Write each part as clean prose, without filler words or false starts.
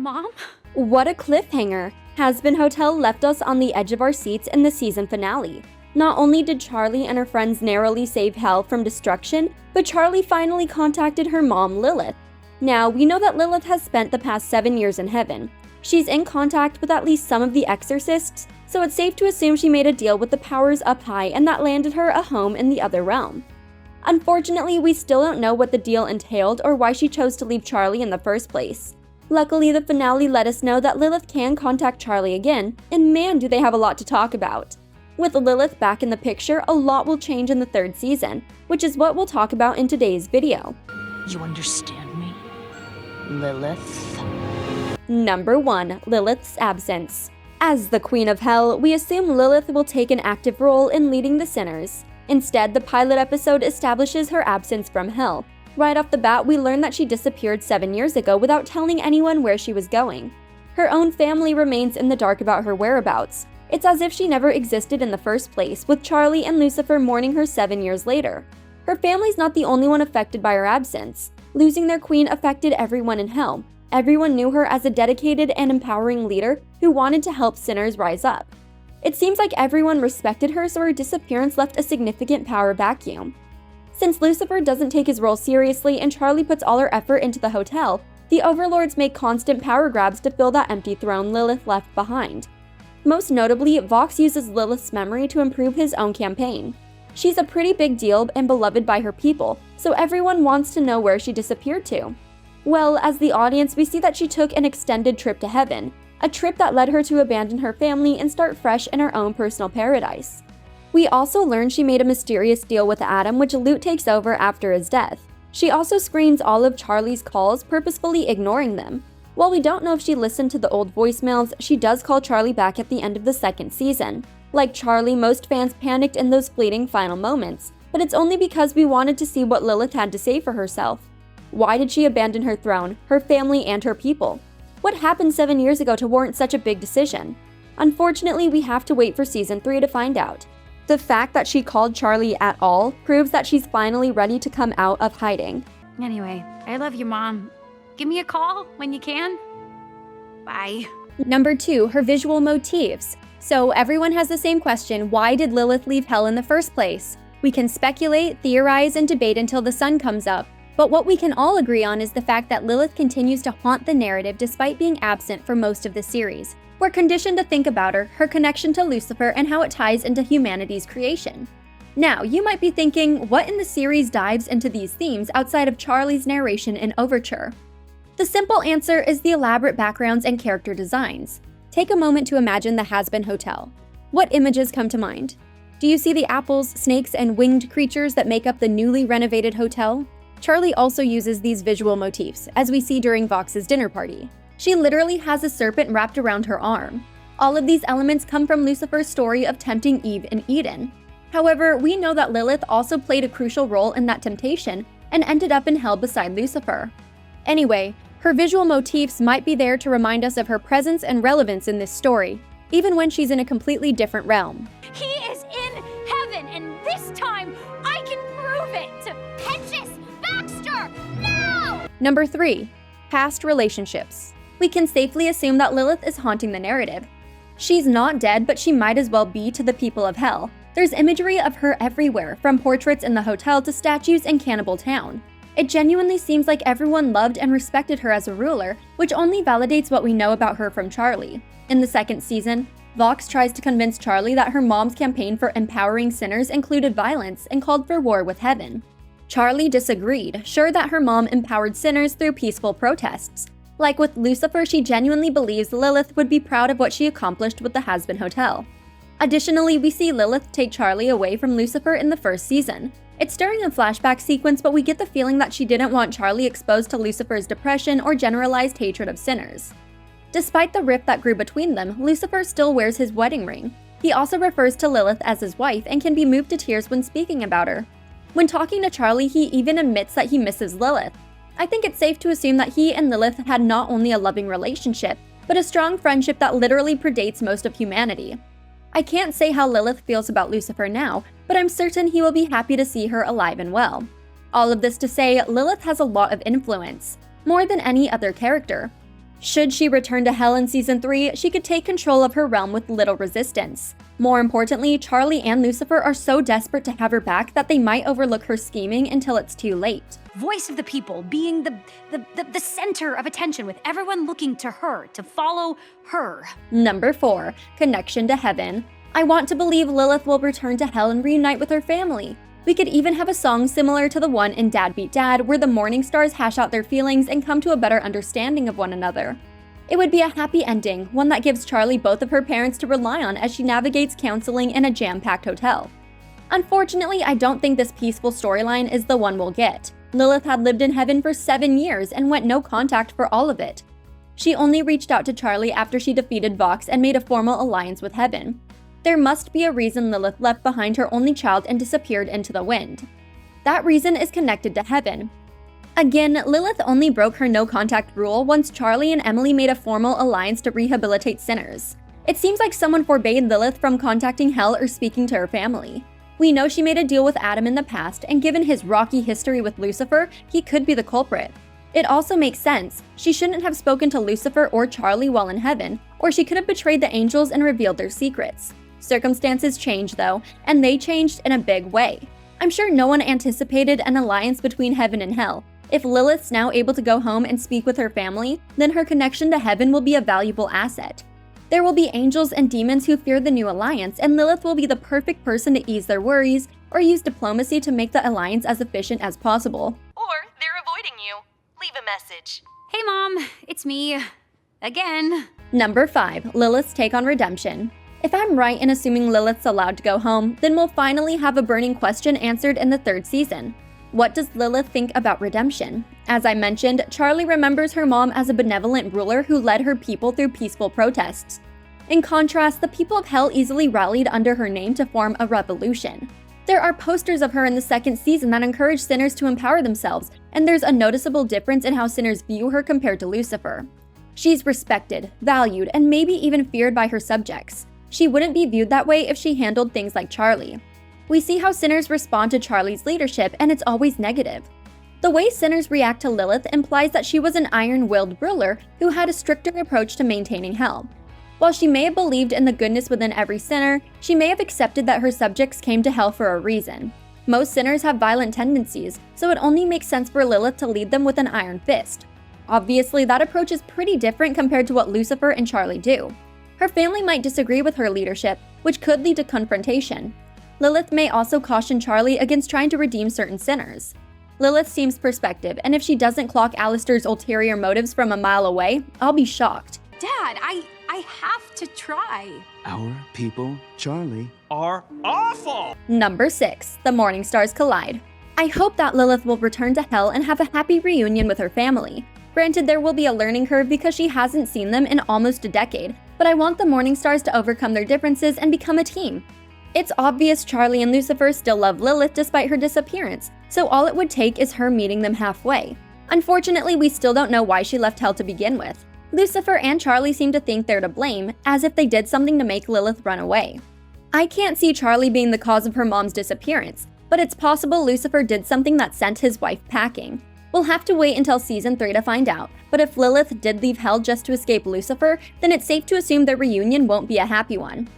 Mom? What a cliffhanger! Hazbin Hotel left us on the edge of our seats in the season finale. Not only did Charlie and her friends narrowly save Hell from destruction, but Charlie finally contacted her mom, Lilith. Now, we know that Lilith has spent the past 7 years in heaven. She's in contact with at least some of the Exorcists, so it's safe to assume she made a deal with the powers up high and that landed her a home in the other realm. Unfortunately, we still don't know what the deal entailed or why she chose to leave Charlie in the first place. Luckily, the finale let us know that Lilith can contact Charlie again, and man do they have a lot to talk about. With Lilith back in the picture, a lot will change in the 3rd season, which is what we'll talk about in today's video. You understand me, Lilith? Number 1. Lilith's absence. As the Queen of Hell, we assume Lilith will take an active role in leading the sinners. Instead, the pilot episode establishes her absence from Hell. Right off the bat, we learn that she disappeared 7 years ago without telling anyone where she was going. Her own family remains in the dark about her whereabouts. It's as if she never existed in the first place, with Charlie and Lucifer mourning her 7 years later. Her family's not the only one affected by her absence. Losing their queen affected everyone in Hell. Everyone knew her as a dedicated and empowering leader who wanted to help sinners rise up. It seems like everyone respected her, so her disappearance left a significant power vacuum. Since Lucifer doesn't take his role seriously and Charlie puts all her effort into the hotel, the overlords make constant power grabs to fill that empty throne Lilith left behind. Most notably, Vox uses Lilith's memory to improve his own campaign. She's a pretty big deal and beloved by her people, so everyone wants to know where she disappeared to. Well, as the audience, we see that she took an extended trip to heaven, a trip that led her to abandon her family and start fresh in her own personal paradise. We also learn she made a mysterious deal with Adam, which Luke takes over after his death. She also screens all of Charlie's calls, purposefully ignoring them. While we don't know if she listened to the old voicemails, she does call Charlie back at the end of the 2nd season. Like Charlie, most fans panicked in those fleeting final moments, but it's only because we wanted to see what Lilith had to say for herself. Why did she abandon her throne, her family, and her people? What happened 7 years ago to warrant such a big decision? Unfortunately, we have to wait for season 3 to find out. The fact that she called Charlie at all proves that she's finally ready to come out of hiding. Anyway, I love you, Mom. Give me a call when you can. Bye. Number 2, her visual motifs. So everyone has the same question, why did Lilith leave Hell in the first place? We can speculate, theorize, and debate until the sun comes up, but what we can all agree on is the fact that Lilith continues to haunt the narrative despite being absent for most of the series. We're conditioned to think about her connection to Lucifer, and how it ties into humanity's creation. Now, you might be thinking, what in the series dives into these themes outside of Charlie's narration and overture? The simple answer is the elaborate backgrounds and character designs. Take a moment to imagine the Hazbin Hotel. What images come to mind? Do you see the apples, snakes, and winged creatures that make up the newly renovated hotel? Charlie also uses these visual motifs, as we see during Vox's dinner party. She literally has a serpent wrapped around her arm. All of these elements come from Lucifer's story of tempting Eve in Eden. However, we know that Lilith also played a crucial role in that temptation and ended up in hell beside Lucifer. Anyway, her visual motifs might be there to remind us of her presence and relevance in this story, even when she's in a completely different realm. He is in heaven, and this time I can prove it! Hedges! Baxter! No! Number 3. Past relationships. We can safely assume that Lilith is haunting the narrative. She's not dead, but she might as well be to the people of Hell. There's imagery of her everywhere, from portraits in the hotel to statues in Cannibal Town. It genuinely seems like everyone loved and respected her as a ruler, which only validates what we know about her from Charlie. In the 2nd season, Vox tries to convince Charlie that her mom's campaign for empowering sinners included violence and called for war with heaven. Charlie disagreed, sure that her mom empowered sinners through peaceful protests. Like with Lucifer, she genuinely believes Lilith would be proud of what she accomplished with the Hazbin Hotel. Additionally, we see Lilith take Charlie away from Lucifer in the 1st season. It's during a flashback sequence, but we get the feeling that she didn't want Charlie exposed to Lucifer's depression or generalized hatred of sinners. Despite the rift that grew between them, Lucifer still wears his wedding ring. He also refers to Lilith as his wife and can be moved to tears when speaking about her. When talking to Charlie, he even admits that he misses Lilith. I think it's safe to assume that he and Lilith had not only a loving relationship, but a strong friendship that literally predates most of humanity. I can't say how Lilith feels about Lucifer now, but I'm certain he will be happy to see her alive and well. All of this to say, Lilith has a lot of influence, more than any other character. Should she return to Hell in Season 3, she could take control of her realm with little resistance. More importantly, Charlie and Lucifer are so desperate to have her back that they might overlook her scheming until it's too late. Voice of the people, being the center of attention, with everyone looking to her, to follow her. Number 4. Connection to Heaven. I want to believe Lilith will return to Hell and reunite with her family. We could even have a song similar to the one in Dad Beat Dad, where the Morning Stars hash out their feelings and come to a better understanding of one another. It would be a happy ending, one that gives Charlie both of her parents to rely on as she navigates counseling in a jam-packed hotel. Unfortunately, I don't think this peaceful storyline is the one we'll get. Lilith had lived in heaven for 7 years and went no contact for all of it. She only reached out to Charlie after she defeated Vox and made a formal alliance with Heaven. There must be a reason Lilith left behind her only child and disappeared into the wind. That reason is connected to Heaven. Again, Lilith only broke her no-contact rule once Charlie and Emily made a formal alliance to rehabilitate sinners. It seems like someone forbade Lilith from contacting Hell or speaking to her family. We know she made a deal with Adam in the past, and given his rocky history with Lucifer, he could be the culprit. It also makes sense. She shouldn't have spoken to Lucifer or Charlie while in heaven, or she could have betrayed the angels and revealed their secrets. Circumstances change though, and they changed in a big way. I'm sure no one anticipated an alliance between heaven and hell. If Lilith's now able to go home and speak with her family, then her connection to heaven will be a valuable asset. There will be angels and demons who fear the new alliance, and Lilith will be the perfect person to ease their worries or use diplomacy to make the alliance as efficient as possible. Or they're avoiding you. Leave a message. Hey Mom, it's me. Again. Number 5. Lilith's take on redemption. If I'm right in assuming Lilith's allowed to go home, then we'll finally have a burning question answered in the 3rd season. What does Lilith think about redemption? As I mentioned, Charlie remembers her mom as a benevolent ruler who led her people through peaceful protests. In contrast, the people of Hell easily rallied under her name to form a revolution. There are posters of her in the 2nd season that encourage sinners to empower themselves, and there's a noticeable difference in how sinners view her compared to Lucifer. She's respected, valued, and maybe even feared by her subjects. She wouldn't be viewed that way if she handled things like Charlie. We see how sinners respond to Charlie's leadership, and it's always negative. The way sinners react to Lilith implies that she was an iron-willed ruler who had a stricter approach to maintaining hell. While she may have believed in the goodness within every sinner, she may have accepted that her subjects came to hell for a reason. Most sinners have violent tendencies, so it only makes sense for Lilith to lead them with an iron fist. Obviously, that approach is pretty different compared to what Lucifer and Charlie do. Her family might disagree with her leadership, which could lead to confrontation. Lilith may also caution Charlie against trying to redeem certain sinners. Lilith seems perspective, and if she doesn't clock Alistair's ulterior motives from a mile away, I'll be shocked. Dad, I have to try. Our people, Charlie, are awful! Number 6. The Morning Stars collide. I hope that Lilith will return to Hell and have a happy reunion with her family. Granted, there will be a learning curve because she hasn't seen them in almost a decade, but I want the Morning Stars to overcome their differences and become a team. It's obvious Charlie and Lucifer still love Lilith despite her disappearance, so all it would take is her meeting them halfway. Unfortunately, we still don't know why she left Hell to begin with. Lucifer and Charlie seem to think they're to blame, as if they did something to make Lilith run away. I can't see Charlie being the cause of her mom's disappearance, but it's possible Lucifer did something that sent his wife packing. We'll have to wait until season 3 to find out, but if Lilith did leave Hell just to escape Lucifer, then it's safe to assume their reunion won't be a happy one.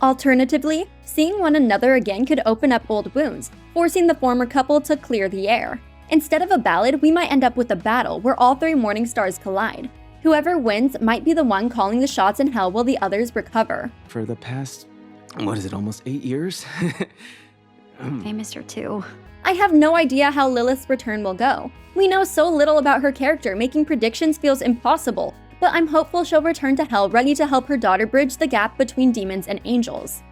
Alternatively, seeing one another again could open up old wounds, forcing the former couple to clear the air. Instead of a ballad, we might end up with a battle where all 3 Morning Stars collide. Whoever wins might be the one calling the shots in Hell while the others recover. for the past, almost 8 years? I missed her too. I have no idea how Lilith's return will go. We know so little about her character, making predictions feels impossible, but I'm hopeful she'll return to Hell ready to help her daughter bridge the gap between demons and angels.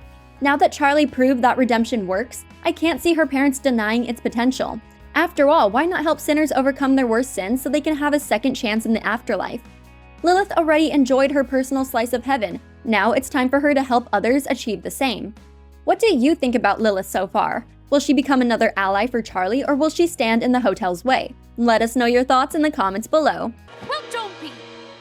Now that Charlie proved that redemption works, I can't see her parents denying its potential. After all, why not help sinners overcome their worst sins so they can have a second chance in the afterlife? Lilith already enjoyed her personal slice of heaven. Now it's time for her to help others achieve the same. What do you think about Lilith so far? Will she become another ally for Charlie, or will she stand in the hotel's way? Let us know your thoughts in the comments below. Well, don't be.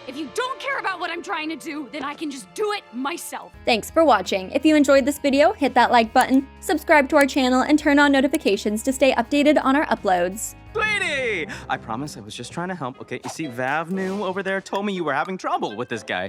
If you don't care about what I'm trying to do, then I can just do it myself. Thanks for watching. If you enjoyed this video, hit that like button, subscribe to our channel, and turn on notifications to stay updated on our uploads. Sweetie! I promise I was just trying to help, okay? You see, Vav knew over there, told me you were having trouble with this guy.